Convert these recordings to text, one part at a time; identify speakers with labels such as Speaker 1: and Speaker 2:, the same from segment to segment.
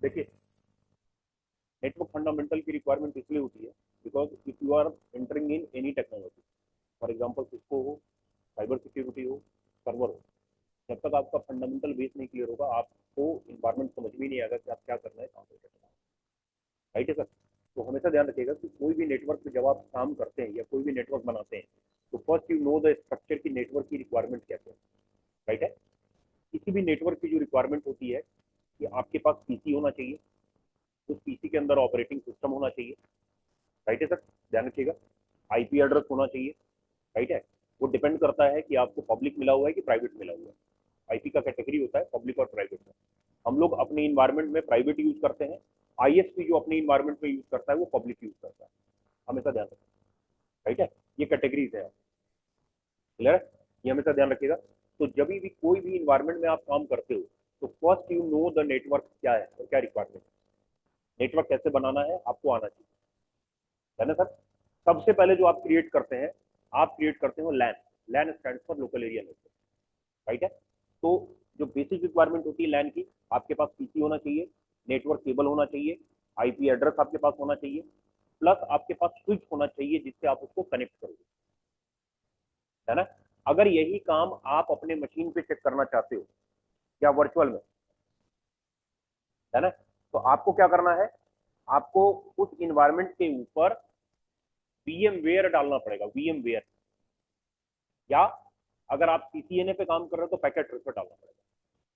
Speaker 1: देखिए, network fundamental की requirement इसलिए होती है because if you are entering in any technology, for example Cisco हो, साइबर सिक्योरिटी हो, सर्वर हो, जब तक आपका फंडामेंटल बेस नहीं क्लियर होगा आपको इन्वायरमेंट समझ में नहीं आएगा कि आप क्या करना है, कहाँ पे करना है। राइट है सर। तो हमेशा ध्यान रखिएगा कि कोई भी नेटवर्क पे जब आप काम करते हैं या कोई भी नेटवर्क बनाते हैं तो first you know the structure की नेटवर्क की रिक्वायरमेंट क्या है। राइट है। किसी भी नेटवर्क की जो रिक्वायरमेंट होती है कि आपके पास पीसी होना चाहिए, उस पीसी के अंदर ऑपरेटिंग सिस्टम होना चाहिए। राइट है सर। ध्यान रखिएगा। आईपी एड्रेस होना चाहिए। राइट है। वो डिपेंड करता है कि आपको पब्लिक मिला हुआ है कि प्राइवेट मिला हुआ है। आईपी का कैटेगरी होता है पब्लिक और प्राइवेट में। हम लोग अपने इन्वायरमेंट में प्राइवेट यूज करते हैं, आईएसपी जो अपने इन्वायरमेंट में यूज करता है वो पब्लिक यूज करता है। हमेशा ध्यान रखें। राइट है। ये कैटेगरीज है। क्लियर है। ये हमेशा ध्यान रखिएगा। तो जब भी कोई भी इन्वायरमेंट में आप काम करते हो तो first you know the network क्या है और क्या रिक्वायरमेंट है, नेटवर्क कैसे बनाना है आपको आना चाहिए। है ना सर। सबसे पहले जो आप क्रिएट करते हैं, आप क्रिएट करते हो LAN. LAN stand for local area network. Right है। तो जो बेसिक रिक्वायरमेंट होती है लैन की, आपके पास पीसी होना चाहिए, नेटवर्क केबल होना चाहिए, आईपी एड्रेस आपके पास होना चाहिए, प्लस आपके पास स्विच होना चाहिए जिससे आप उसको कनेक्ट करोगे। है ना। अगर यही काम आप अपने मशीन पे चेक करना चाहते हो या वर्चुअल में, है ना, तो आपको क्या करना है, आपको उस इन्वायरमेंट के ऊपर वीएम वेयर डालना पड़ेगा, वीएम वेयर। या अगर आप सीसीएनए पे काम कर रहे हो तो पैकेट ट्रांसफर डालना पड़ेगा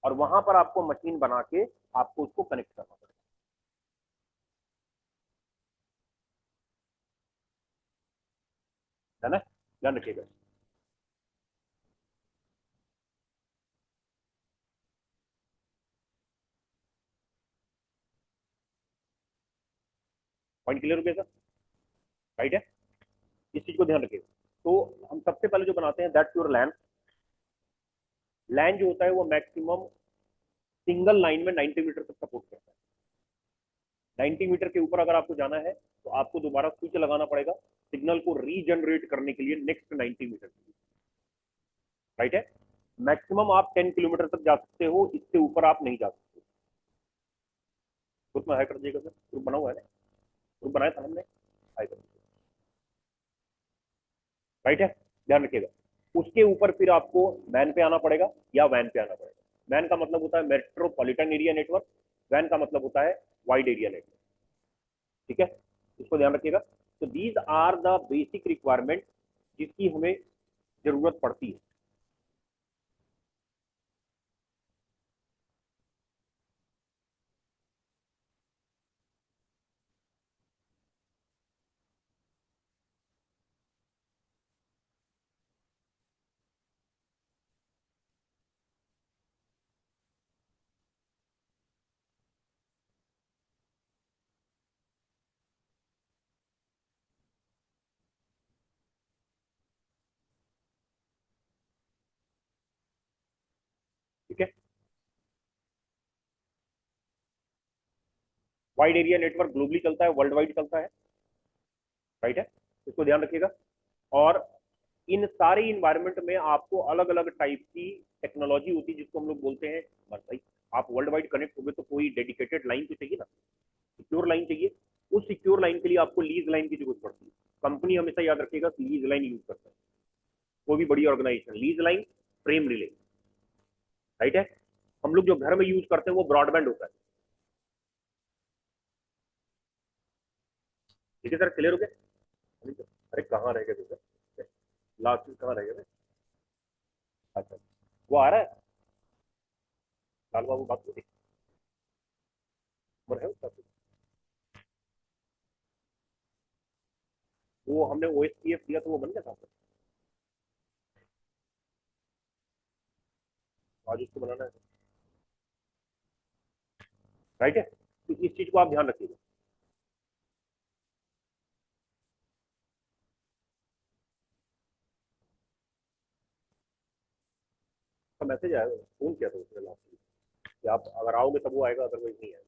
Speaker 1: और वहां पर आपको मशीन बना के आपको उसको कनेक्ट करना पड़ेगा। है ना। ध्यान रखिएगा। पॉइंट क्लियर हो गया सर। राइट है। इस चीज को ध्यान रखिएगा। तो हम सबसे पहले जो बनाते हैं दैट्स योर लैन। लैन जो होता है वो मैक्सिमम सिंगल लाइन में 90 मीटर तक सपोर्ट करता है। 90 मीटर के ऊपर अगर आपको जाना है तो आपको दोबारा स्विच लगाना पड़ेगा सिग्नल को रीजनरेट करने के लिए नेक्स्ट 90 मीटर के लिए। राइट है। मैक्सिमम आप 10 किलोमीटर तक जा सकते हो, इससे ऊपर आप नहीं जा सकते। ग्रुप में हाई कर दीजिएगा सर, ग्रुप बना हुआ है ना, ग्रुप बनाया था हमने, हाई कर दीजिए। राइट है। ध्यान रखिएगा। उसके ऊपर फिर आपको मैन पे आना पड़ेगा या वैन पे आना पड़ेगा। मैन का मतलब होता है मेट्रोपॉलिटन एरिया नेटवर्क, वैन का मतलब होता है वाइड एरिया नेटवर्क। ठीक है। इसको ध्यान रखिएगा। तो these are the basic requirement जिसकी हमें जरूरत पड़ती है। ठीक है। वाइड एरिया नेटवर्क ग्लोबली चलता है, वर्ल्ड वाइड चलता है। राइट है। इसको ध्यान रखिएगा। और इन सारे इन्वायरमेंट में आपको अलग अलग टाइप की टेक्नोलॉजी होती है जिसको हम लोग बोलते हैं, बस भाई आप वर्ल्ड वाइड कनेक्ट हो गए तो कोई डेडिकेटेड लाइन तो चाहिए ना, सिक्योर लाइन चाहिए। उस सिक्योर लाइन के लिए आपको लीज लाइन की जरूरत पड़ती है। कंपनी हमेशा याद रखिएगा लीज लाइन यूज करता है, कोई भी बड़ी organisation lease line, frame relay. Right है। हम लोग जो घर में यूज करते हैं वो ब्रॉडबैंड होता है। ठीक है सर, क्लियर हो गया। अरे कहाँ रह गए सर, लास्ट चीज कहाँ रह गए। अच्छा, वो आ रहा है, लाल बाबू बात होती उम्र है उसका। वो हमने ओएसपीएफ दिया तो वो बन गया था। आज उसको बनाना है। राइट है। तो इस चीज को आप ध्यान रखिएगा। तो मैसेज आया, फोन किया था उसने लास्ट वीक कि आप अगर आओगे तब वो आएगा, अदरवाइज नहीं आएगा।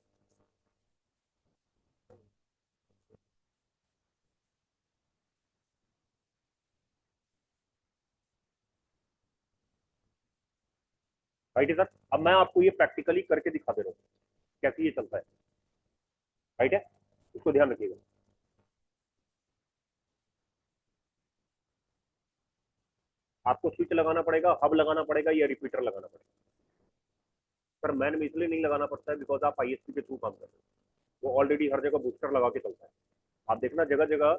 Speaker 1: राइट है सर। अब मैं आपको ये प्रैक्टिकली करके दिखा दे रहा हूँ कैसे ये चलता है। राइट है, इसको ध्यान रखिएगा। आपको स्विच लगाना पड़ेगा, हब लगाना पड़ेगा या रिपीटर लगाना पड़ेगा। पर मैन में इसलिए नहीं लगाना पड़ता है बिकॉज आप आईएसपी के थ्रू काम कर रहे हो, वो ऑलरेडी हर जगह बूस्टर लगा के चलता है। आप देखना जगह जगह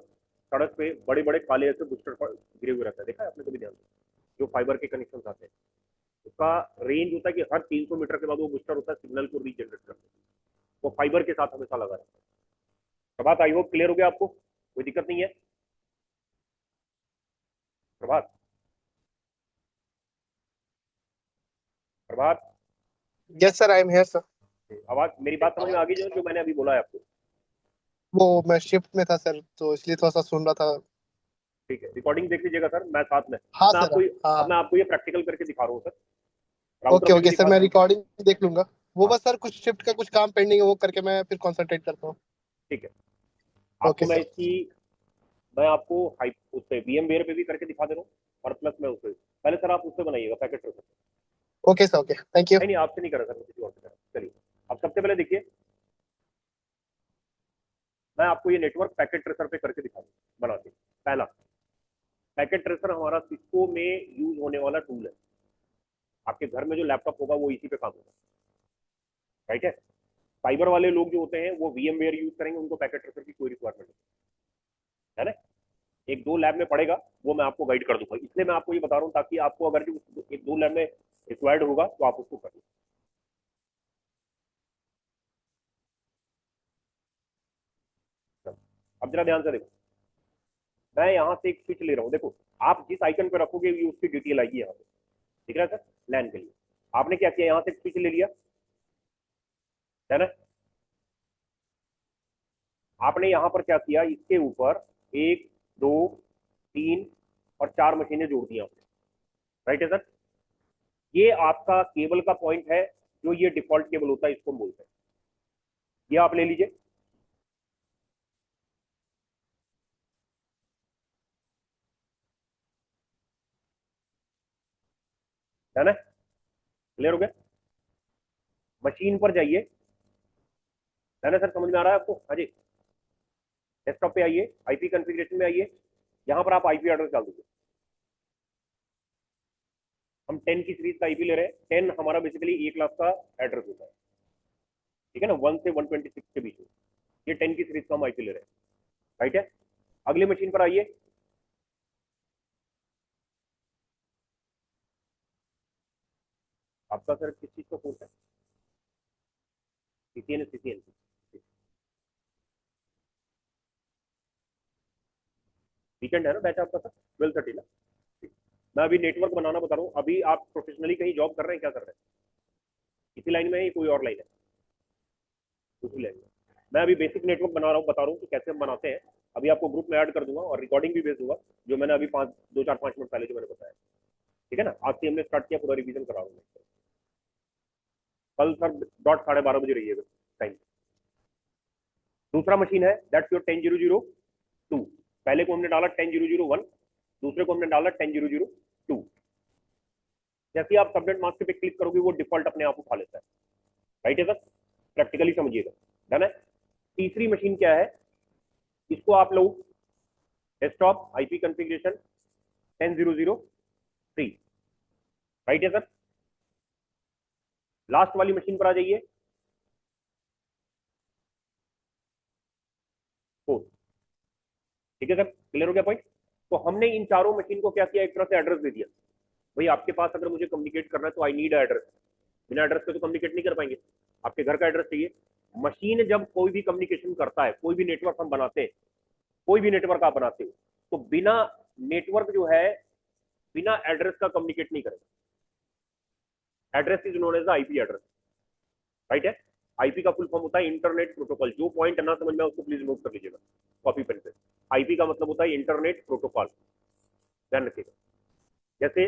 Speaker 1: सड़क पे बड़े बड़े काले ऐसे बूस्टर गिरे हुए रहता है, देखा है आपने कभी ध्यान से? जो फाइबर के कनेक्शन आते हैं, उसका रेंज होता है कि हर 300 मीटर के बाद वो बूस्टर होता है सिग्नल को रीजनरेट करने के लिए। वो फाइबर के साथ हमेशा लगा रहता है। प्रभात, आई होप क्लियर हो गया आपको, कोई दिक्कत नहीं है? Prabhat, Prabhat,
Speaker 2: yes sir, I am here sir.
Speaker 1: आवाज मेरी बात समझ में आ गई जो जो मैंने अभी बोला है आपको?
Speaker 2: वो मैं शिफ्ट में था सर, तो इसलिए थोड़ा सा सुन रहा था।
Speaker 1: ठीक है, रिकॉर्डिंग देख लीजिएगा सर, मैं साथ में
Speaker 2: हाँ
Speaker 1: अब मैं
Speaker 2: सर।
Speaker 1: आपको अब
Speaker 2: हाँ।
Speaker 1: मैं आपको ये प्रैक्टिकल करके दिखा रहा हूँ सर, राउटर
Speaker 2: ओके
Speaker 1: पे भी
Speaker 2: ओके सर,
Speaker 1: दिखा
Speaker 2: मैं
Speaker 1: दूँ।
Speaker 2: रिकॉर्डिंग देख लूंगा। वो
Speaker 1: हाँ
Speaker 2: बस सर कुछ शिफ्ट का कुछ काम पेंडिंग है, वो करके मैं फिर कंसंट्रेट करता हूँ।
Speaker 1: ठीक है, आपको
Speaker 2: ओके सर।
Speaker 1: मैं आपको हाई उस पर वीएम वेयर पे भी करके दिखा दे रहा हूँ, और प्लस मैं उस पर पहले सर आप उससे बनाइएगा packet tracer.
Speaker 2: Okay sir, okay, thank you.
Speaker 1: नहीं नहीं, आपसे नहीं करा सर, मैं किसी और से करा। चलिए, अब सबसे पहले देखिए, मैं आपको ये नेटवर्क पैकेट ट्रेसर पे करके दिखा दूँ बना के। पहला, पैकेट ट्रेसर हमारा सिस्को में यूज होने वाला टूल है। आपके घर में जो लैपटॉप होगा वो इसी पे काम होगा, राइट है? फाइबर वाले लोग जो होते हैं वो वीएम वेयर यूज करेंगे, उनको पैकेट ट्रेसर की कोई रिक्वायरमेंट नहीं है ना। एक दो लैब में पड़ेगा, वो मैं आपको गाइड कर दूंगा, इसलिए मैं आपको ये बता रहा हूँ ताकि आपको अगर जो एक दो लैब में रिक्वायर्ड होगा तो आप उसको करिए। अब जरा ध्यान से देखो, मैं यहाँ से एक स्विच ले रहा हूँ, देखो आप जिस आइकन पे रखोगे ये उसकी डिटेल आएगी यहाँ पे, ठीक है सर? लैन के लिए आपने क्या किया, यहाँ से एक स्विच ले लिया, है ना? आपने यहाँ पर क्या किया, इसके ऊपर एक, दो, तीन और चार मशीनें जोड़ दी आपने, राइट है सर? ये आपका केबल का पॉइंट है, जो ये डिफॉल्ट केबल होता है इसको हम बोलते हैं। ये आप ले लीजिए, है ना? क्लियर हो गया? मशीन पर जाइए, है ना सर? समझ में आ रहा है आपको? हाँ जी। डेस्कटॉप पे आइए, आईपी कॉन्फ़िगरेशन में आइए, यहाँ पर आप आईपी एड्रेस डाल दीजिए। हम 10 की सीरीज का आईपी ले रहे हैं, 10 हमारा बेसिकली 1 लाख का एड्रेस होता है, ठीक है ना? 1 से 126 के बीच में, ये 10 की सीरीज का हम आईपी ले रहे हैं, राइट है? अगले मशीन पर आइए, आपका सर किस चीज का कोर्स है? सीसीएन, सीसीएन वीकेंड है ना बैच आपका सर? 12:30 ना? मैं अभी नेटवर्क बनाना बता रहा हूँ, अभी आप प्रोफेशनली कहीं जॉब कर रहे हैं, क्या कर रहे हैं? इसी लाइन में है या कोई और लाइन है? दूसरी लाइन में। मैं अभी बेसिक नेटवर्क बना रहा हूँ, बता रहा हूँ कि कैसे हम बनाते हैं। अभी आपको ग्रुप में ऐड कर दूंगा और रिकॉर्डिंग भी भेज दूंगा, जो मैंने अभी 2 4 5 मिनट पहले जो मैंने बताया, ठीक है ना? आज से हमने स्टार्ट किया, पूरा रिवीजन करा रहा हूँ। कल सर डॉट 12:30 बजे रहिएगा टाइम। दूसरा मशीन है दैट्स योर 10,002। पहले को हमने डाला 10,001, दूसरे को हमने डाला 10,002। जैसे ही आप सबनेट मास्क पे क्लिक करोगे वो डिफॉल्ट अपने आप उठा लेता है, राइट है सर? प्रैक्टिकली समझिएगा, डन है? तीसरी मशीन क्या है, इसको आप लोग डेस्कटॉप आईपी कॉन्फ़िगरेशन 10,003, राइट है सर? लास्ट वाली मशीन पर आ जाइए, 4, ठीक है सर? क्लियर हो गया पॉइंट? तो हमने इन चारों मशीन को क्या किया, एक तरह से एड्रेस दे दिया। भाई आपके पास अगर मुझे कम्युनिकेट करना है तो आई नीड एड्रेस, बिना एड्रेस के तो कम्युनिकेट नहीं कर पाएंगे, आपके घर का एड्रेस चाहिए। मशीन जब कोई भी कम्युनिकेशन करता है, कोई भी नेटवर्क हम बनाते हैं, कोई भी नेटवर्क आप बनाते हो, तो बिना नेटवर्क जो है बिना एड्रेस का कम्युनिकेट नहीं करेगा। Address is known as IP address, right है? आईपी का फुल फॉर्म होता है इंटरनेट प्रोटोकॉल। जो पॉइंट ना समझ में उसको प्लीज नोट कर लीजिएगा कॉपी पेन पे। आईपी का मतलब होता है इंटरनेट प्रोटोकॉल, ध्यान रखिएगा। जैसे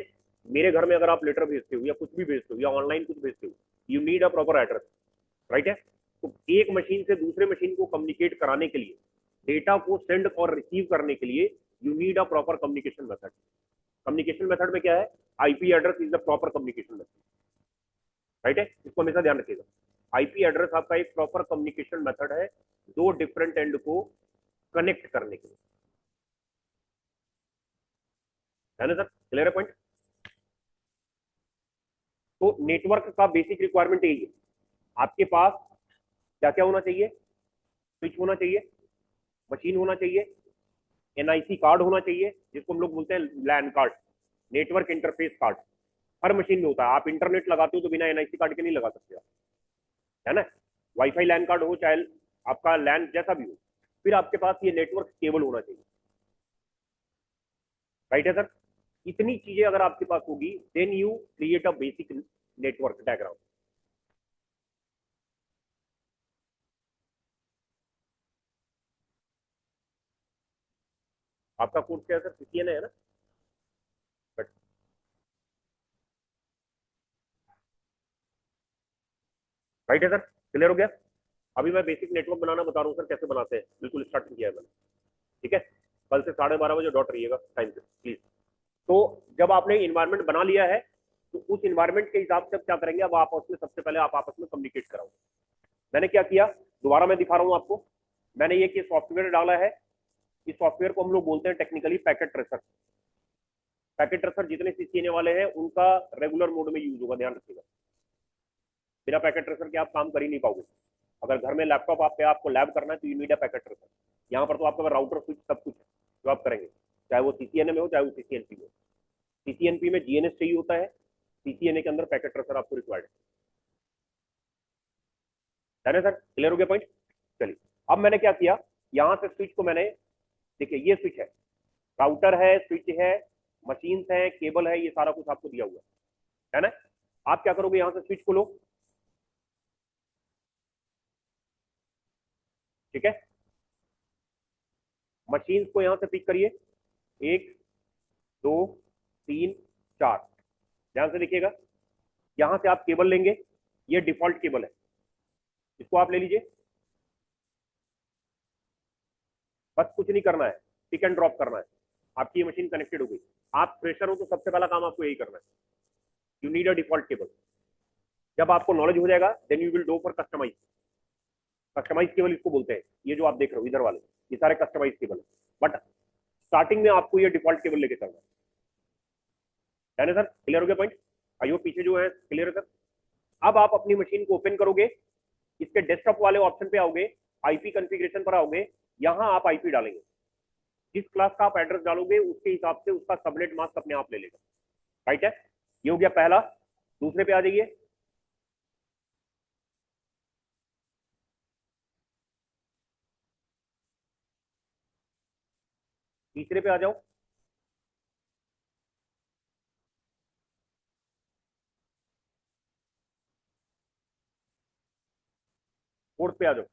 Speaker 1: मेरे घर में अगर आप लेटर भेजते हो या कुछ भी भेजते हो या ऑनलाइन कुछ भेजते हो, you need a proper address, right है? तो एक मशीन से दूसरे मशीन को कम्युनिकेट कराने के लिए, डेटा को सेंड और रिसीव करने के लिए you need a proper communication method. Communication method में क्या है, IP address is the proper communication method, right है? इसको हमेशा ध्यान रखिएगा। आईपी एड्रेस आपका एक प्रॉपर कम्युनिकेशन मेथड है, दो डिफरेंट एंड को कनेक्ट करने के लिए, है ना सर? क्लियर है पॉइंट? तो नेटवर्क का बेसिक रिक्वायरमेंट यही है, आपके पास क्या क्या होना चाहिए? स्विच होना चाहिए, मशीन होना चाहिए, एनआईसी कार्ड होना चाहिए जिसको हम लोग बोलते हैं लैन कार्ड, नेटवर्क इंटरफेस कार्ड। हर मशीन में होता है, आप इंटरनेट लगाते हो तो बिना एनआईसी कार्ड के नहीं लगा सकते आप, है ना? वाईफाई लैन कार्ड हो चाहे आपका लैन जैसा भी हो, फिर आपके पास ये नेटवर्क केबल होना चाहिए, राइट है सर? इतनी चीजें अगर आपके पास होगी then you create a basic network diagram. आपका कोर्स क्या है सर? सीसीएन है ना? बट राइट है सर? क्लियर हो गया? अभी मैं बेसिक नेटवर्क बनाना बता रहा हूँ सर, कैसे बनाते हैं, बिल्कुल स्टार्ट किया है मैंने, ठीक है? कल से 12:30 बजे डॉट रहिएगा टाइम पे प्लीज। तो जब आपने इन्वायरमेंट बना लिया है तो उस इन्वायरमेंट के हिसाब से क्या करेंगे, अब आप उसमें सबसे पहले आप आपस में कम्युनिकेट कराओ। मैंने क्या किया, दोबारा मैं दिखा रहा हूँ आपको। मैंने ये सॉफ्टवेयर डाला है, इस सॉफ्टवेयर को हम लोग बोलते हैं technically packet tracer. Packet tracer जितने सीसीएनए वाले हैं उनका रेगुलर मोड में यूज होगा, ध्यान रखिएगा। बिना पैकेट ट्रेसर के आप काम कर ही नहीं पाओगे। अगर घर में लैपटॉप आप पे आपको लैब करना है तो you need a packet tracer. यहाँ पर तो आपका राउटर स्विच सब कुछ है जो आप करेंगे, चाहे वो सीसीएनए में हो चाहे वो सीसीएनपी में हो। सीसीएनपी में जीएनएस चाहिए होता है, सीसीएनए के अंदर पैकेट ट्रेसर आपको रिक्वायर्ड है ना सर? क्लियर हो गया पॉइंट? चलिए, अब मैंने क्या किया, यहाँ से स्विच को मैंने, देखिए ये स्विच है, राउटर है, स्विच है, मशीन्स है, केबल है, ये सारा कुछ आपको दिया हुआ है ना? आप क्या करोगे, यहाँ से स्विच को लो, ठीक है? मशीन्स को यहाँ से पिक करिए, 1 2 3 4, ध्यान से देखिएगा। यहाँ से आप केबल लेंगे, ये डिफॉल्ट केबल है, इसको आप ले लीजिए। बस कुछ नहीं करना है, पिक एंड ड्रॉप करना है, आपकी ये मशीन कनेक्टेड हो गई। आप फ्रेशर हो तो सबसे पहला काम आपको यही करना है, you need a default cable. जब आपको नॉलेज हो जाएगा then you will do for customise. Customise cable इसको बोलते हैं, ये जो आप देख रहे हो इधर वाले, ये सारे कस्टमाइज केबल है। बट स्टार्टिंग में आपको ये डिफॉल्ट केबल लेके चलना है ना सर? क्लियर हो गया पॉइंट? आइयो पीछे जो है क्लियर है सर? अब आप अपनी मशीन को ओपन करोगे, इसके डेस्कटॉप वाले ऑप्शन पे आओगे, आईपी कॉन्फ़िगरेशन पर आओगे, यहां आप आईपी डालेंगे, जिस क्लास का आप एड्रेस डालोगे उसके हिसाब से उसका सबनेट मास्क अपने आप ले लेगा, राइट है? ये हो गया पहला। दूसरे पे आ जाइए, तीसरे पे आ जाओ, फोर्थ पे आ जाओ।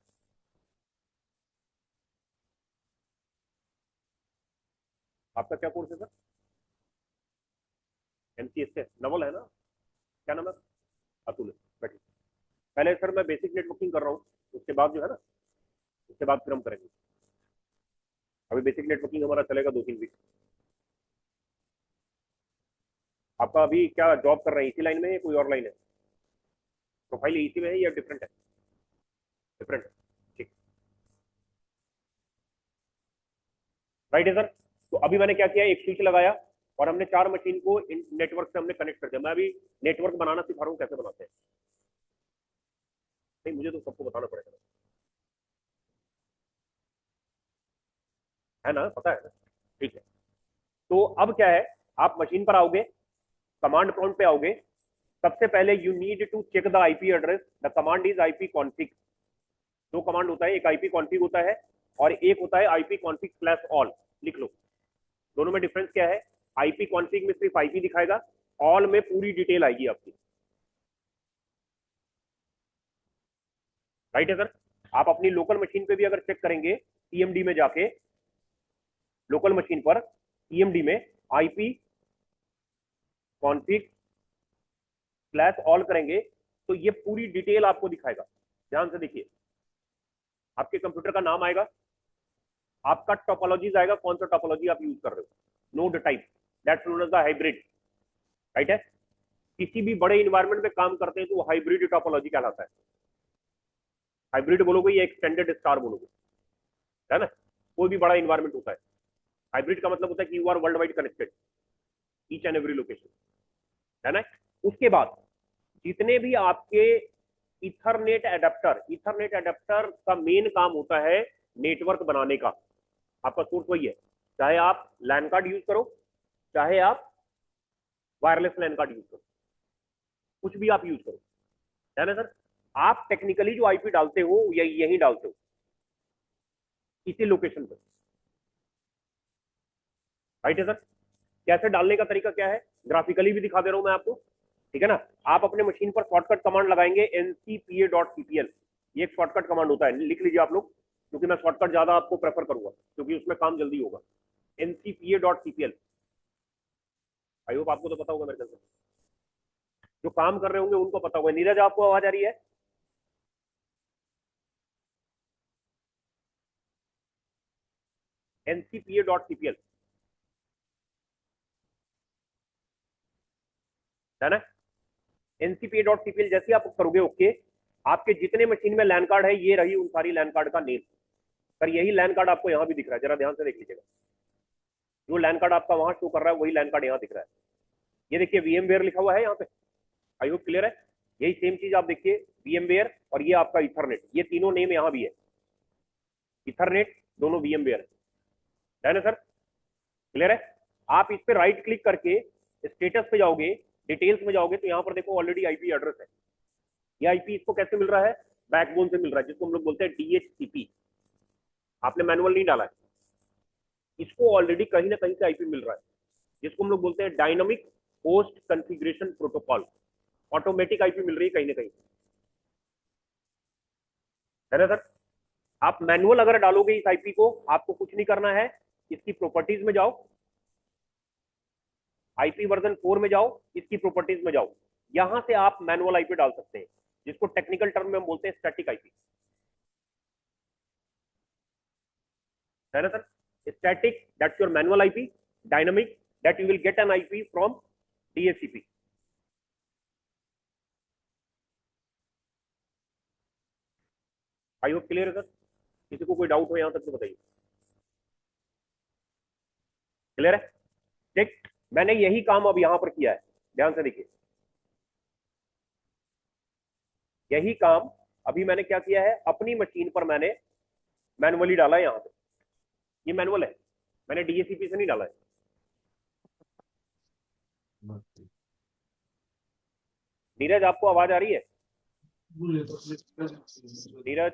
Speaker 1: आपका क्या कोर्स है सर? एमसीएस से नवल है ना? क्या नाम है? अतुल है, बैठिए। पहले सर मैं बेसिक नेटवर्किंग कर रहा हूँ, उसके बाद जो है ना, उसके बाद फिर हम करेंगे। अभी बेसिक नेटवर्किंग हमारा चलेगा 2-3 वीक। आपका अभी क्या जॉब कर रहे हैं, इसी लाइन में है कोई और लाइन है? प्रोफाइल इसी में है या डिफरेंट है? डिफरेंट है, ठीक, राइट है सर? तो अभी मैंने क्या किया, एक स्विच लगाया और हमने 4 मशीन को नेटवर्क से हमने कनेक्ट कर दिया। मैं अभी नेटवर्क बनाना सिखा रहा हूँ, कैसे बनाते हैं। नहीं, मुझे तो सबको बताना पड़ेगा, है ना? पता है ना? ठीक है। तो अब क्या है, आप मशीन पर आओगे, कमांड प्रॉम्प्ट पे आओगे, सबसे पहले you need to check the IP address. The command is IP config. दो कमांड होता है, एक आईपी कॉन्फिग होता है और एक होता है आईपी कॉन्फिग प्लस ऑल। लिख लो, दोनों में डिफरेंस क्या है? आईपी कॉन्फिग में सिर्फ आईपी दिखाएगा, ऑल में पूरी डिटेल आएगी आपकी, राइट है सर? आप अपनी लोकल मशीन पे भी अगर चेक करेंगे, सीएमडी में जाके, लोकल मशीन पर सीएमडी में आईपी कॉन्फिग स्लैश ऑल करेंगे तो ये पूरी डिटेल आपको दिखाएगा। ध्यान से देखिए, आपके कंप्यूटर का नाम आएगा, आपका टोपोलॉजीज आएगा, कौन सा टोपोलॉजी आप यूज कर रहे हो, node type, that's known as the hybrid, right है? किसी भी बड़े इन्वायरमेंट में काम करते हैं तो वो हाइब्रिड टोपोलॉजी कहलाता है। हाइब्रिड बोलोगे या एक्सटेंडेड स्टार बोलोगे, है ना। कोई भी बड़ा इन्वायरमेंट होता है, हाइब्रिड का मतलब होता है कि you are world wide connected, each and every location, है ना। उसके बाद जितने भी आपके ईथरनेट एडेप्टर का मेन काम होता है नेटवर्क बनाने का, आपका सोर्स वही है। चाहे आप लैन कार्ड यूज करो, चाहे आप वायरलेस लैन कार्ड यूज करो, कुछ भी आप यूज करो, है ना सर। आप टेक्निकली जो आईपी डालते हो यही डालते हो इसी लोकेशन पर, राइट है सर। कैसे डालने का तरीका क्या है, ग्राफिकली भी दिखा दे रहा हूं मैं आपको, ठीक है ना। आप अपने मशीन पर शॉर्टकट कमांड लगाएंगे ncpa.cpl, ये एक शॉर्टकट कमांड होता है, लिख लीजिए आप लोग, क्योंकि मैं शॉर्टकट ज्यादा आपको प्रेफर करूंगा क्योंकि उसमें काम जल्दी होगा। ncpa.cpl, आई होप आपको तो पता होगा मेरे ख्याल से, जो काम कर रहे होंगे उनको पता होगा। नीरज आपको आवाज आ रही है? ncpa.cpl, है ना। ncpa.cpl जैसे आप करोगे ओके, आपके जितने मशीन में लैन कार्ड है ये रही उन सारी लैन कार्ड का नेम। सर यही लैन कार्ड आपको यहाँ भी दिख रहा है, जरा ध्यान से देख लीजिएगा, जो लैन कार्ड आपका वहां शो कर रहा है वही लैन कार्ड यहाँ दिख रहा है। ये देखिए VMware लिखा हुआ है यहाँ पे, आई होप क्लियर है। यही सेम चीज आप देखिए, VMware और ये आपका इथरनेट, ये तीनों नेम यहाँ भी है, इथरनेट दोनों VMware है ना सर, क्लियर है। आप इस पे राइट क्लिक करके स्टेटस पे जाओगे, डिटेल्स में जाओगे तो यहाँ पर देखो ऑलरेडी आईपी एड्रेस है। ये आईपी इसको कैसे मिल रहा है, बैकबोन से मिल रहा है, जिसको हम लोग बोलते हैं DHCP। आपने मैनुअल नहीं डाला है, इसको ऑलरेडी कहीं ना कहीं से आईपी मिल रहा है, जिसको हम लोग बोलते हैं dynamic host configuration protocol. Automatic IP मिल रही है कहीं ना कहीं, है ना सर। आप मैनुअल अगर डालोगे इस आईपी को, आपको कुछ नहीं करना है, इसकी प्रॉपर्टीज में जाओ, आईपी वर्जन 4 में जाओ, इसकी प्रॉपर्टीज में जाओ, यहां से आप मैनुअल आईपी डाल सकते हैं, जिसको टेक्निकल टर्म में हम बोलते हैं स्टैटिक आईपी, है ना sir. Static that's your manual IP, dynamic that you will get an IP from DHCP। I hope clear है सर, किसी को कोई डाउट हो यहां तक तो बताइए, क्लियर है। ठीक, मैंने यही काम अब यहां पर किया है, ध्यान से देखिए, यही काम अभी मैंने क्या किया है, अपनी मशीन पर मैंने मैनुअली डाला है यहाँ पे, ये मैनुअल है, मैंने DHCP से नहीं डाला है। नीरज आपको आवाज आ रही है? नीरज,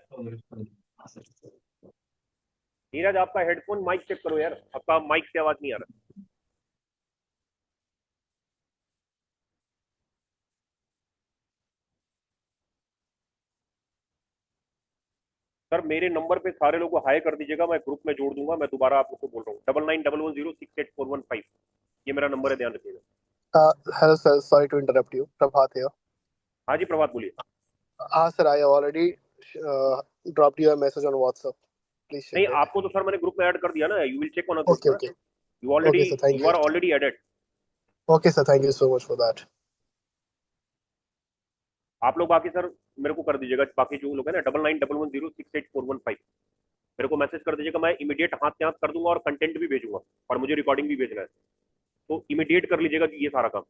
Speaker 1: नीरज आपका हेडफोन माइक चेक करो यार, आपका माइक से आवाज नहीं आ रहा। सर मेरे नंबर पे सारे लोगों को हाई कर दीजिएगा, मैं ग्रुप में जोड़ दूंगा, मैं दोबारा आप लोग को बोल रहा हूँ, 9911068415, ये मेरा नंबर है, ध्यान रखिएगा।
Speaker 2: Hello sir, sorry to interrupt you. Prabhat here.
Speaker 1: हाँ जी प्रभात बोलिए।
Speaker 2: Sir, I already dropped you a message on WhatsApp. Please check
Speaker 1: नहीं
Speaker 2: it.
Speaker 1: आपको तो सर मैंने ग्रुप में ऐड कर दिया ना, you will check on a group
Speaker 2: Okay,
Speaker 1: ना,
Speaker 2: okay.
Speaker 1: You already,
Speaker 2: Okay, sir. Thank
Speaker 1: you
Speaker 2: you.
Speaker 1: Are already added.
Speaker 2: Okay, sir. Thank you so much for that.
Speaker 1: आप लोग बाकी सर मेरे को कर दीजिएगा, बाकी जो लोग है ना, 9911068415 मेरे को मैसेज कर दीजिएगा, मैं इमीडिएट हाथ से हाथ कर दूंगा और कंटेंट भी भेजूंगा, और मुझे रिकॉर्डिंग भी भेजना है, तो इमीडिएट कर लीजिएगा कि ये सारा काम,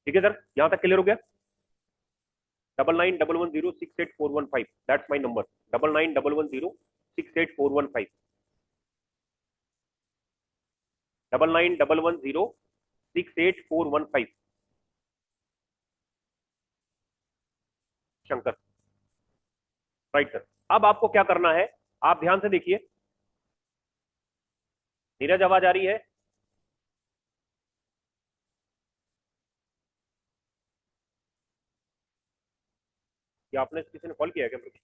Speaker 1: ठीक है सर। यहां तक क्लियर हो गया? 9911068415, that's my number, 9911068415, 9911068415, Shankar, right sir. अब आपको क्या करना है, आप ध्यान से देखिए, नीरज आवाज आ रही है? क्या आपने किसी ने कॉल किया है क्या मेरे को?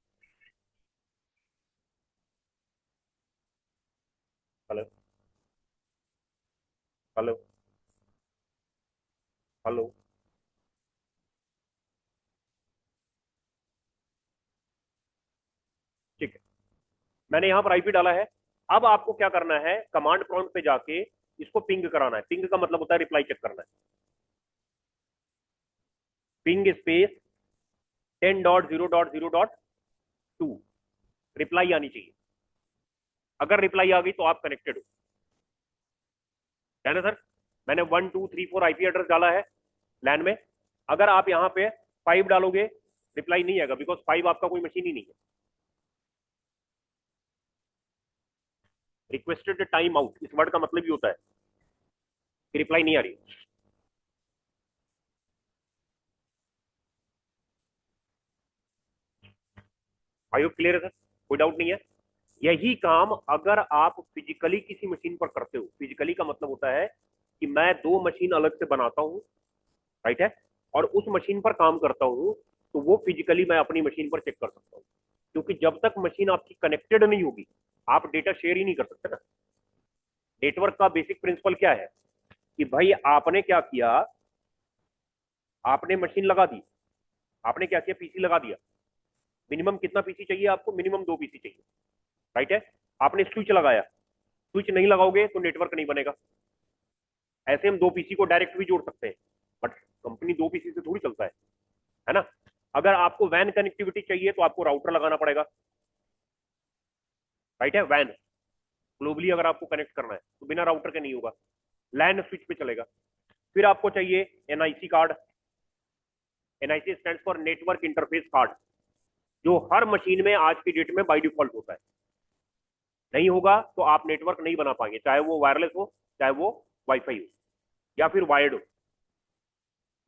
Speaker 1: हेलो, हेलो, हेलो, ठीक है, मैंने यहाँ पर आईपी डाला है। अब आपको क्या करना है, कमांड प्रॉम्प्ट पे जाके इसको पिंग कराना है, पिंग का मतलब होता है रिप्लाई चेक करना है, पिंग स्पेस 10.0.0.2 रिप्लाई आनी चाहिए। अगर रिप्लाई आ गई तो आप कनेक्टेड हो, है ना सर। मैंने 1 2 3 4 आईपी एड्रेस डाला है लैन में, अगर आप यहाँ पे 5 डालोगे रिप्लाई नहीं आएगा, बिकॉज 5 आपका कोई मशीन ही नहीं है। रिक्वेस्टेड टाइम आउट, इस वर्ड का मतलब ही होता है कि रिप्लाई नहीं आ रही। आई होप क्लियर है सर, कोई डाउट नहीं है। यही काम अगर आप फिजिकली किसी मशीन पर करते हो, फिजिकली का मतलब होता है कि मैं 2 मशीन अलग से बनाता हूं, राइट है, और उस मशीन पर काम करता हूं, तो वो फिजिकली मैं अपनी मशीन पर चेक कर सकता हूं। क्योंकि जब तक मशीन आपकी कनेक्टेड नहीं होगी आप डेटा शेयर ही नहीं कर सकते ना। नेटवर्क का बेसिक प्रिंसिपल क्या है कि भाई आपने क्या किया, आपने मशीन लगा दी, आपने क्या किया, पीसी लगा दिया। मिनिमम कितना पीसी चाहिए आपको, मिनिमम 2 पीसी चाहिए, राइट है। आपने स्विच लगाया, स्विच नहीं लगाओगे तो नेटवर्क नहीं बनेगा। ऐसे हम 2 पीसी को डायरेक्ट भी जोड़ सकते हैं, बट कंपनी 2 पीसी से थोड़ी चलता है ना। अगर आपको वैन कनेक्टिविटी चाहिए तो आपको राउटर लगाना पड़ेगा, राइट है। वैन ग्लोबली अगर आपको कनेक्ट करना है तो बिना राउटर के नहीं होगा, लैन स्विच पे चलेगा। फिर आपको चाहिए NIC card, NIC stand for network interface card, जो हर मशीन में आज की डेट में बाय डिफॉल्ट होता है। नहीं होगा तो आप नेटवर्क नहीं बना पाएंगे, चाहे वो वायरलेस हो, चाहे वो वाईफाई हो, या फिर वायर्ड हो,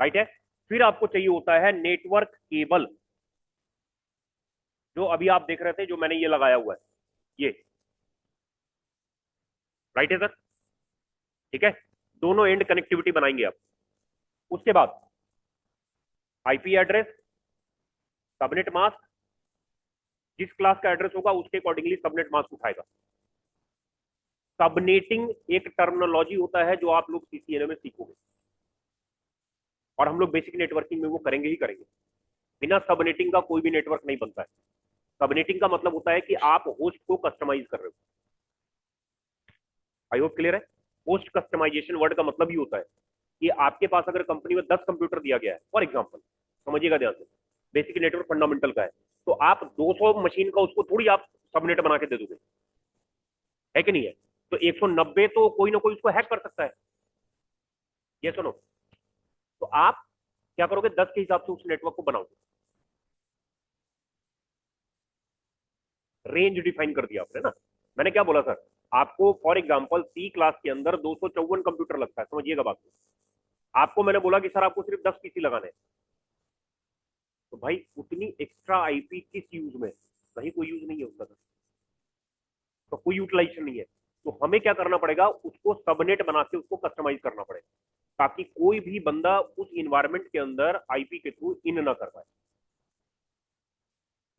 Speaker 1: राइट है। फिर आपको चाहिए होता है नेटवर्क केबल, जो अभी आप देख रहे थे, जो मैंने ये लगाया हुआ है, ये, राइट है सर, ठीक है। दोनों एंड कनेक्टिविटी बनाएंगे आप। उसके बाद आईपी एड्रेस, सबनेट मास्क, जिस क्लास का एड्रेस होगा उसके अकॉर्डिंगली सबनेट मास्क उठाएगा। सबनेटिंग एक टर्मिनोलॉजी होता है जो आप लोग सीसीएनए में सीखोगे, और हम लोग बेसिक नेटवर्किंग में वो करेंगे ही करेंगे। बिना सबनेटिंग का कोई भी नेटवर्क नहीं बनता है। सबनेटिंग का मतलब होता है कि आप होस्ट को कस्टमाइज कर रहे हो। आई होप क्लियर है। होस्ट कस्टमाइजेशन वर्ड का मतलब ही होता है कि आपके पास अगर कंपनी में 10 कंप्यूटर दिया गया है, फॉर एग्जाम्पल, समझिएगा ध्यान से, बेसिक नेटवर्क फंडामेंटल का है, तो आप 200 मशीन का उसको थोड़ी आप सबनेट बना के दे दोगे, है कि नहीं है। तो 190 तो कोई ना कोई उसको हैक कर सकता है, ये सुनो। तो आप क्या करोगे, 10 के हिसाब से उस नेटवर्क को बनाओगे। रेंज डिफाइन कर दिया आपने ना। मैंने क्या बोला सर, आपको फॉर एग्जांपल सी क्लास के अंदर 254 कंप्यूटर लगता है, समझिएगा बात को। आपको मैंने बोला कि सर आपको सिर्फ 10 पीसी लगाने हैं, तो भाई उतनी एक्स्ट्रा आईपी किस यूज में, कहीं कोई यूज नहीं है उसका, तो कोई यूटिलाइजेशन नहीं है। तो हमें क्या करना पड़ेगा, उसको सबनेट बना के उसको कस्टमाइज करना पड़ेगा, ताकि कोई भी बंदा उस इन्वायरमेंट के अंदर आईपी के थ्रू इन ना कर पाए।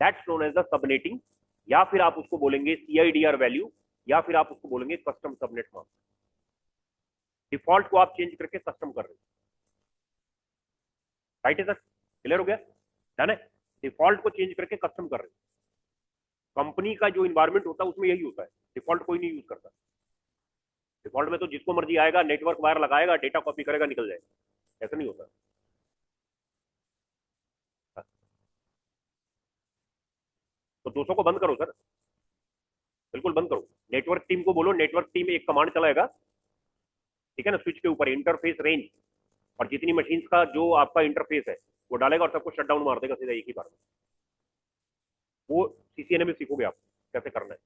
Speaker 1: That's known as the subnetting, या फिर आप उसको बोलेंगे सीआईडीआर वैल्यू, या फिर आप उसको बोलेंगे कस्टम सबनेट मास्क। डिफॉल्ट को आप चेंज करके कस्टम कर रहे हो, राइट है सर, क्लियर हो गया, डन है। डिफॉल्ट को चेंज करके कस्टम कर रहे हो। कंपनी का जो इन्वायरमेंट होता है उसमें यही होता है, डिफॉल्ट कोई नहीं यूज करता। डिफॉल्ट में तो जिसको मर्जी आएगा, नेटवर्क वायर लगाएगा, डेटा कॉपी करेगा, निकल जाएगा, ऐसा नहीं होता। तो 200 को बंद करो सर, बिल्कुल बंद करो। नेटवर्क टीम को बोलो, नेटवर्क टीम एक कमांड चलाएगा, ठीक है ना, स्विच के ऊपर इंटरफेस रेंज, और जितनी मशीन का जो आपका इंटरफेस है वो डालेगा और सबको शट डाउन मार देगा सीधा एक ही बार में। वो सीसीएनए में सीखोगे आप कैसे करना है।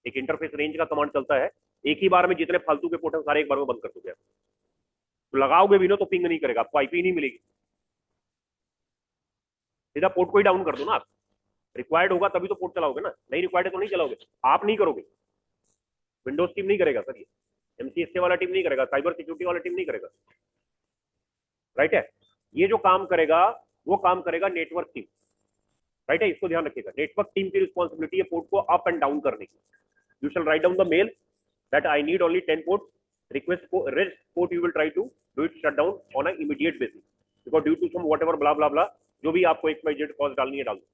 Speaker 1: एक इंटरफेस रेंज का कमांड चलता है, एक ही बार में जितने फालतू के पोर्ट सारे एक बार में बंद कर दोगे आप। तो लगाओगे भी ना तो पिंग नहीं करेगा, आपको आईपी नहीं मिलेगी, सीधा पोर्ट को ही डाउन कर दो ना आप। रिक्वायर्ड होगा तभी तो पोर्ट चलाओगे ना, नहीं रिक्वायर्ड है तो नहीं चलाओगे। आप नहीं करोगे, विंडोज टीम नहीं करेगा सर, ये एमसीएसए वाला टीम नहीं करेगा, साइबर सिक्योरिटी वाला टीम नहीं करेगा, राइट है। ये जो काम करेगा वो काम करेगा नेटवर्क टीम, राइट है। इसको ध्यान रखिएगा, नेटवर्क टीम की रिस्पॉन्सिबिलिटी है पोर्ट को अप एंड डाउन करने की। You shall write down the mail that I need only 10 port, request rest port you will try to do it shut down on a immediate basis, because due to some whatever blah blah blah, जो भी आपको x Y Z cause डालनी है डाल दो,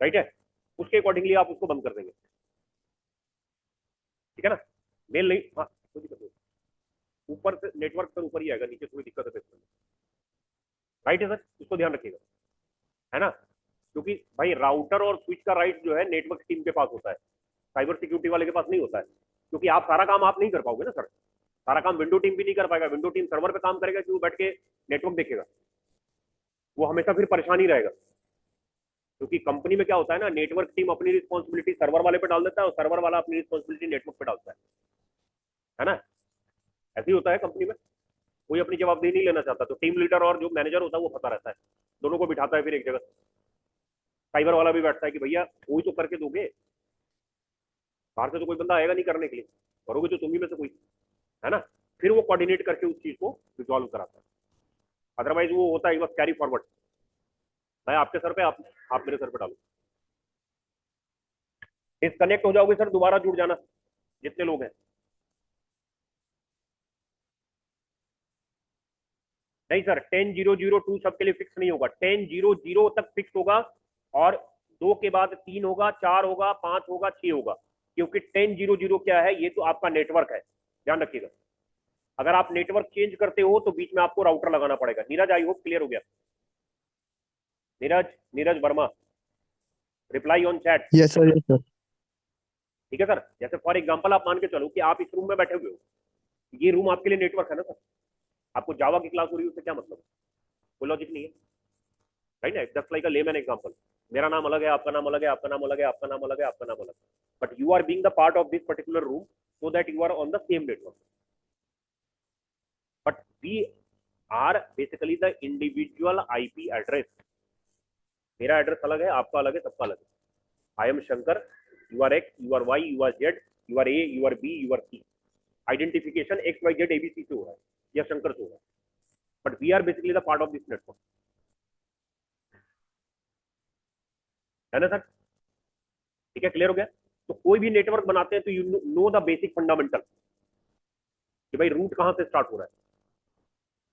Speaker 1: right है। उसके accordingly आप उसको बंद कर देंगे, ठीक है ना। मेल नहीं, हाँ कोई दिक्कत नहीं, ऊपर से नेटवर्क पर ऊपर ही आएगा, नीचे कोई दिक्कत है इसमें। राइट है सर, इसको ध्यान रखिएगा, है ना। क्योंकि भाई राउटर और स्विच का राइट जो है नेटवर्क टीम के पास होता है, साइबर सिक्योरिटी वाले के पास नहीं होता है। क्योंकि आप सारा काम आप नहीं कर पाओगे ना सर, सारा काम विंडो टीम भी नहीं कर पाएगा। विंडो टीम सर्वर पे काम करेगा कि वो बैठ के नेटवर्क देखेगा, वो हमेशा फिर परेशान ही रहेगा। क्योंकि कंपनी में क्या होता है ना, नेटवर्क टीम अपनी रिस्पॉन्सिबिलिटी सर्वर वाले पे डाल देता है और सर्वर वाला अपनी रिस्पॉन्सिबिलिटी नेटवर्क पे डालता है ना। ऐसे ही होता है कंपनी में, कोई अपनी जवाबदेही नहीं लेना चाहता, तो टीम लीडर और जो मैनेजर होता है वो फंसा रहता है, दोनों को बिठाता है फिर एक जगह। साइबर वाला भी बैठता है कि भैया कोई तो करके दोगे, बाहर से तो कोई बंदा आएगा नहीं करने के लिए, करोगे तो तुम ही में से कोई, है ना। फिर वो कोऑर्डिनेट करके उस चीज को रिजॉल्व कराता है। अदरवाइज वो होता है बस कैरी फॉरवर्ड, मैं आपके सर पे, आप मेरे सर पे डालो। डिस्कनेक्ट हो जाओगे सर, दोबारा जुड़ जाना जितने लोग हैं। नहीं सर, 10,002 सबके लिए फिक्स नहीं होगा, 10,00 तक फिक्स होगा, और 2 के बाद 3 होगा, 4 होगा, 5 होगा, 6 होगा। क्योंकि 10,00 क्या है, ये तो आपका नेटवर्क है, ध्यान रखिएगा। अगर आप नेटवर्क चेंज करते हो तो बीच में आपको राउटर लगाना पड़ेगा। नीरज, आई होप क्लियर हो गया। Neeraj, Neeraj Verma, reply on chat.
Speaker 2: Yes sir, yes sir.
Speaker 1: ठीक है सर, जैसे फॉर एग्जांपल आप मान के चलो कि आप इस रूम में बैठे हुए हो, ये रूम आपके लिए नेटवर्क है ना सर। आपको जावा की क्लास हो रही है, उससे क्या मतलब है? कोई लॉजिक नहीं है, राइट ना। Just like a layman example, मेरा नाम अलग है, आपका नाम अलग है, आपका नाम अलग है, आपका नाम अलग है, आपका नाम अलग है, but you are being the part of this particular room, so that you are on the same network, but we are basically the individual IP address. मेरा एड्रेस अलग है, आपका अलग है, सबका अलग है। I am Shankar, you are X, you are Y, you are Z, you are A, you are B, you are C. Identification X Y Z ABC से हो रहा है या शंकर से हो रहा है, but we are basically the part of this network, है ना सर। ठीक है, क्लियर हो गया। तो कोई भी नेटवर्क बनाते हैं तो you know the basic fundamental, कि भाई रूट कहां से स्टार्ट हो रहा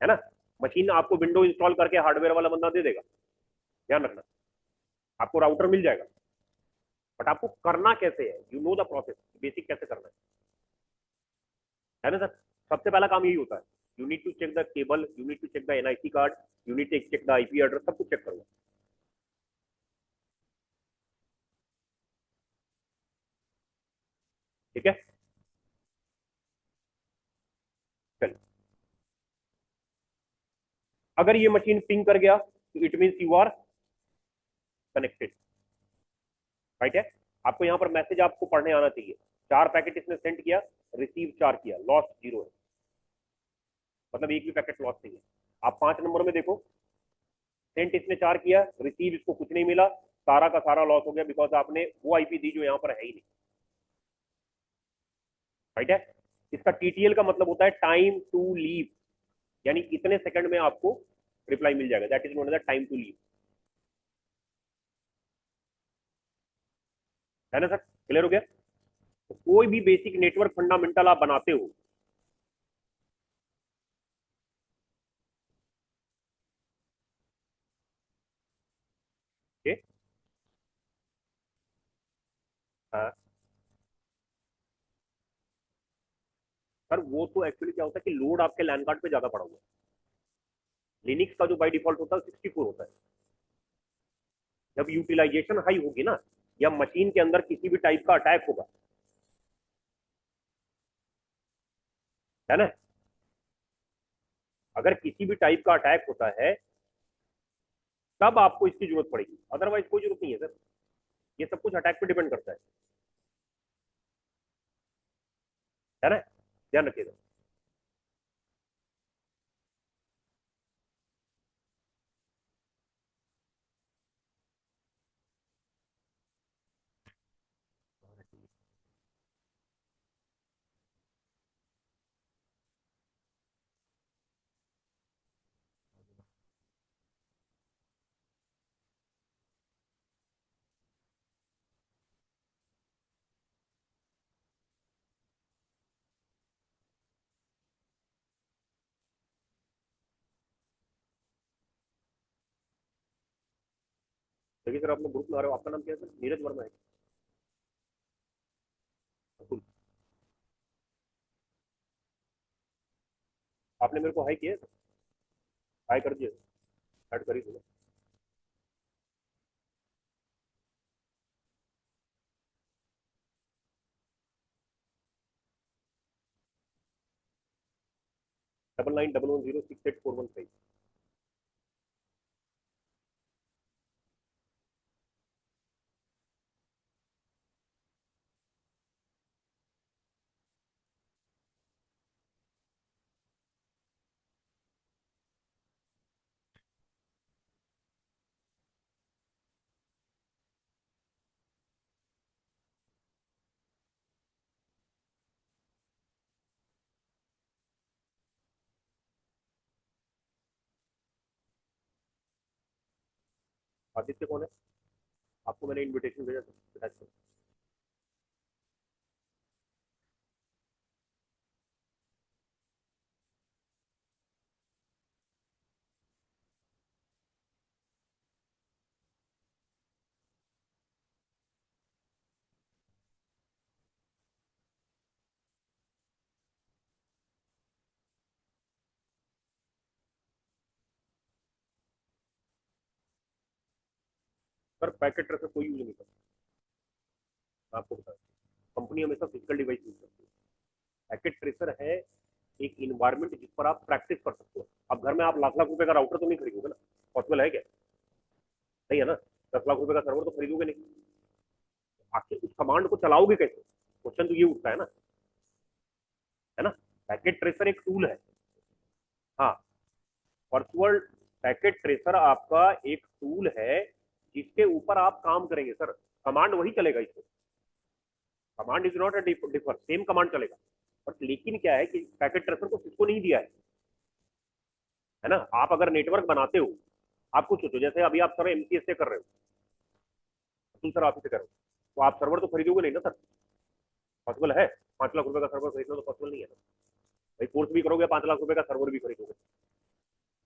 Speaker 1: है ना। मशीन आपको विंडो इंस्टॉल करके हार्डवेयर वाला बंदा दे देगा, ध्यान रखना, आपको राउटर मिल जाएगा, बट आपको करना कैसे है, you know the process, basic कैसे करना है ना सर। सबसे पहला काम यही होता है, you need to check the cable, you need to check the NIC card, you need to check the IP address, सब कुछ चेक करूंगा। ठीक है, चल। अगर ये मशीन पिंग कर गया तो it mean you are connected, right है। आपको यहाँ पर मैसेज आपको पढ़ने आना चाहिए, 4 पैकेट इसने सेंड किया, रिसीव 4 किया, लॉस्ट 0 है, मतलब एक भी पैकेट लॉस्ट नहीं है। आप 5 नंबर में देखो, सेंट इसने 4 किया, रिसीव इसको कुछ नहीं मिला, सारा का सारा लॉस हो गया, बिकॉज आपने वो आईपी दी जो यहाँ पर है ही नहीं, राइट है। इसका टीटीएल का मतलब होता है टाइम टू लीव, यानी इतने सेकंड में आपको रिप्लाई मिल जाएगा, that is known as time to live, है ना सर। क्लियर हो गया। तो कोई भी बेसिक नेटवर्क फंडामेंटल आप बनाते हो, okay? हाँ सर, वो तो एक्चुअली क्या होता है कि लोड आपके लैन कार्ड पे ज्यादा पड़ा हुआ है। लिनिक्स का जो बाय डिफॉल्ट होता है 64 होता है। जब यूटिलाइजेशन हाई होगी ना, या मशीन के अंदर किसी भी टाइप का अटैक होगा, है ना, अगर किसी भी टाइप का अटैक होता है तब आपको इसकी जरूरत पड़ेगी, अदरवाइज कोई जरूरत नहीं है सर। ये सब कुछ अटैक पे डिपेंड करता है ना, ध्यान रखिएगा। देखिए सर, आपने ग्रुप में आ रहे हो, आपका नाम क्या है सर? नीरज वर्मा है? अतुल, आपने मेरे को हाई किया है? हाई कर दिया। ऐड करी तुमने? डबल 91106845। आदित्य कौन है? आपको मैंने इनविटेशन भेजा था। सर पैकेट ट्रेसर कोई यूज नहीं करता, आपको बता, कंपनी हमेशा फिजिकल डिवाइस यूज करती है। पैकेट ट्रेसर है एक इन्वायरमेंट जिस पर आप प्रैक्टिस कर सकते हो। अब घर में आप लाख लाख रुपए का राउटर तो नहीं खरीदोगे ना, पॉसिबल है क्या? नहीं है ना। 10 लाख रुपए का सर्वर तो खरीदोगे नहीं। आखिर उस कमांड को चलाओगे कैसे? क्वेश्चन तो ये उठता है ना। पैकेट ट्रेसर एक टूल है। हाँ, वर्चुअल पैकेट ट्रेसर आपका एक टूल है जिसके ऊपर आप काम करेंगे सर। कमांड वही चलेगा इसमें, command is not a differ, same command चलेगा। बट लेकिन क्या है कि पैकेट ट्रेसर को किसको नहीं दिया है ना। आप अगर नेटवर्क बनाते हो, आप कुछ सोचो, जैसे अभी आप सर एमसीएस से कर रहे हो, तुम सर ऑफिस से कर रहे हो, तो आप सर्वर तो खरीदोगे नहीं ना सर। पॉसिबल है? 5 लाख रुपए का सर्वर खरीदना तो पॉसिबल नहीं है ना भाई। कोर्स भी करोगे 5 लाख रुपए का सर्वर भी खरीदोगे,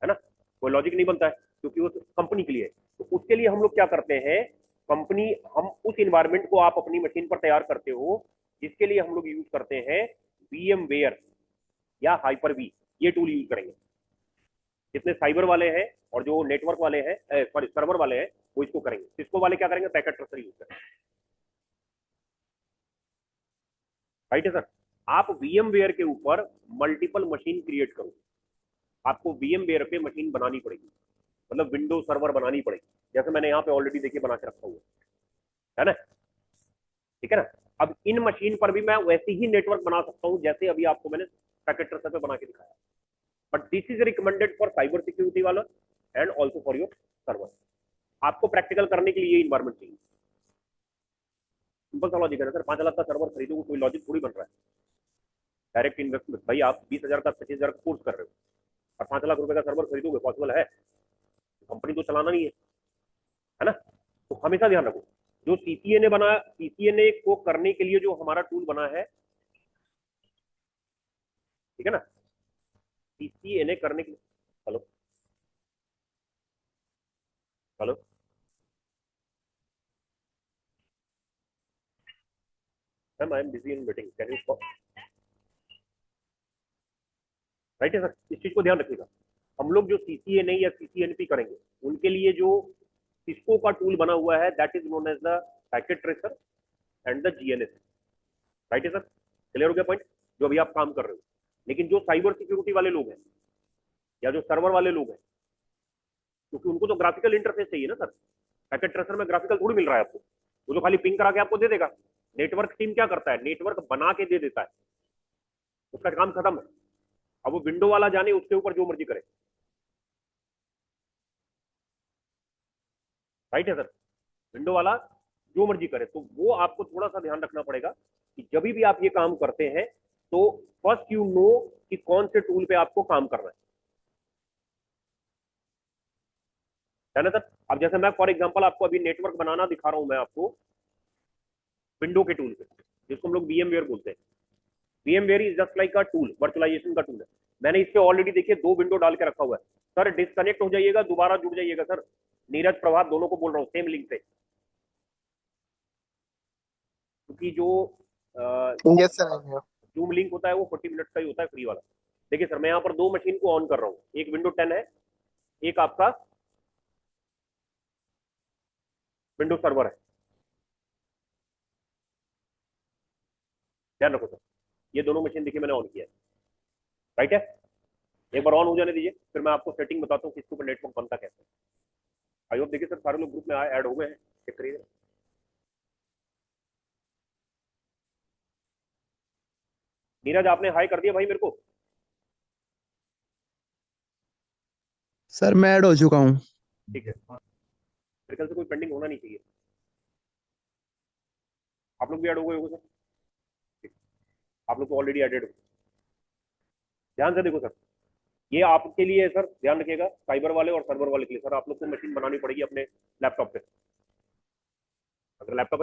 Speaker 1: है ना। कोई लॉजिक नहीं बनता है, क्योंकि वो कंपनी के लिए है। तो उसके लिए हम लोग क्या करते हैं, कंपनी, हम उस इन्वायरमेंट को आप अपनी मशीन पर तैयार करते हो, जिसके लिए हम लोग यूज करते हैं वीएम वेयर या हाइपर वी, ये टूल यूज करेंगे। जितने साइबर वाले हैं और जो नेटवर्क वाले हैं, सॉरी सर्वर वाले हैं, वो इसको करेंगे। सिस्को वाले क्या करेंगे, पैकेट ट्रेसर यूज करेंगे। राइट है सर। आप वीएम वेयर के ऊपर मल्टीपल मशीन क्रिएट करो। आपको वीएम वेयर पे मशीन बनानी पड़ेगी, मतलब विंडोज सर्वर बनानी पड़ेगी, जैसे मैंने यहाँ पे ऑलरेडी देखिए बना के रखा हुआ है ना। ठीक है ना। अब इन मशीन पर भी मैं वैसे ही नेटवर्क बना सकता हूँ जैसे अभी आपको मैंने पैकेट ट्रेसर पे बना के दिखाया। But this is recommended for cyber security वाला and also for your server. आपको प्रैक्टिकल करने के लिए ये इन्वायरमेंट चाहिए। सिंपल सा लॉजिक है सर, 5 लाख का सर्वर खरीदोगे, कोई लॉजिक थोड़ी बन रहा है। डायरेक्ट इन्वेस्टमेंट भाई, आप 20,000 का 25,000 का कोर्स कर रहे हो और 5 लाख रुपए का सर्वर खरीदोगे, पॉसिबल है? कंपनी तो चलाना नहीं है ना। तो हमेशा ध्यान रखो, जो सीसीए ने बना, सीसीए ने को करने के लिए जो हमारा टूल बना है, ठीक है ना, सीसीए ने करने के लिए। Hello hello. Ma'am I am busy in meeting, can you? Right है सर, इस चीज को ध्यान रखिएगा। हम लोग जो सीसीए नहीं या सीसीएनपी करेंगे, उनके लिए जो सिस्को का टूल बना हुआ है, that is known as the packet tracer and the GNS. Right है सर, क्लियर हो गया पॉइंट, जो अभी आप काम कर रहे हो। लेकिन जो साइबर सिक्योरिटी वाले लोग हैं या जो सर्वर वाले लोग हैं, क्योंकि उनको तो ग्राफिकल इंटरफेस चाहिए ना सर। पैकेट ट्रेसर में ग्राफिकल थोड़ी मिल रहा है आपको, वो तो खाली पिंग करा के आपको दे देगा। नेटवर्क टीम क्या करता है, नेटवर्क बना के दे देता है, उसका काम खत्म है। अब वो विंडो वाला जाने, उसके ऊपर जो मर्जी करे। राइट है सर, विंडो वाला जो मर्जी करे। तो वो आपको थोड़ा सा ध्यान रखना पड़ेगा कि जब भी आप ये काम करते हैं, तो फर्स्ट यू नो कि कौन से टूल पे आपको काम करना है ना सर। अब जैसे मैं फॉर एग्जांपल आपको अभी नेटवर्क बनाना दिखा रहा हूं मैं आपको विंडो के टूल पे, जिसको हम लोग वीएमवेयर बोलते हैं। VMware is just like a tool, virtualisation का टूल है। मैंने इस पे ऑलरेडी देखिए 2 विंडो डाल के रखा हुआ है। सर डिस्कनेक्ट हो जाइएगा, दोबारा जुड़ जाइएगा सर। नीरज प्रभात दोनों को बोल रहा हूँ सेम लिंक से, क्योंकि जो
Speaker 2: Yes, sir, I'm here.
Speaker 1: Zoom link होता है वो 40 मिनट का ही होता है, फ्री वाला। देखिए सर, मैं यहाँ पर 2 मशीन को ऑन कर रहा हूँ, एक विंडो 10 है, एक आपका विंडोज सर्वर है, ध्यान रखो सर। ये दोनों मशीन देखिए मैंने ऑन किया है, राइट है। एक बार ऑन हो जाने दीजिए, फिर मैं आपको सेटिंग बताता हूँ कि इसके ऊपर नेटवर्क बनता कैसे। आई होप देखिए सर सारे लोग ग्रुप में ऐड हो गए हैं, चेक करिए। नीरज आपने हाई कर दिया भाई मेरे को।
Speaker 3: सर मैं ऐड हो चुका हूँ।
Speaker 1: ठीक है, मेरे ख्याल से कोई पेंडिंग होना नहीं चाहिए। आप लोग भी ऐड हो गए होगे सर, ठीक। आप लोग तो ऑलरेडी एडेड हो। ध्यान से देखो सर, ये आपके लिए है सर, ध्यान रखिएगा, साइबर वाले और सर्वर वाले के लिए। सर आप लोग को मशीन बनानी पड़ेगी अपने लैपटॉप पे। अगर लैपटॉप